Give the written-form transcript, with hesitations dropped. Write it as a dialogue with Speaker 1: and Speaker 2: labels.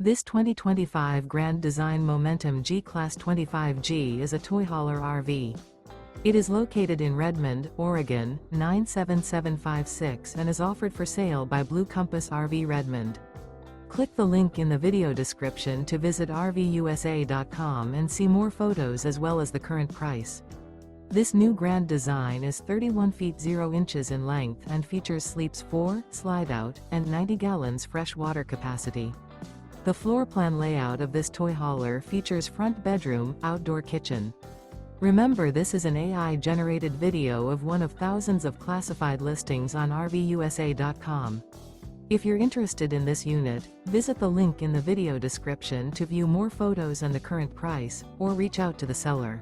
Speaker 1: This 2025 Grand Design Momentum G-Class 25G is a toy hauler RV. It is located in Redmond, Oregon, 97756 and is offered for sale by Blue Compass RV Redmond. Click the link in the video description to visit RVUSA.com and see more photos as well as the current price. This new grand design is 31 feet 0 inches in length and features sleeps 4, slide-out, and 90 gallons fresh water capacity. The floor plan layout of this toy hauler features front bedroom, outdoor kitchen. Remember, this is an AI-generated video of one of thousands of classified listings on RVUSA.com. If you're interested in this unit, visit the link in the video description to view more photos and the current price, or reach out to the seller.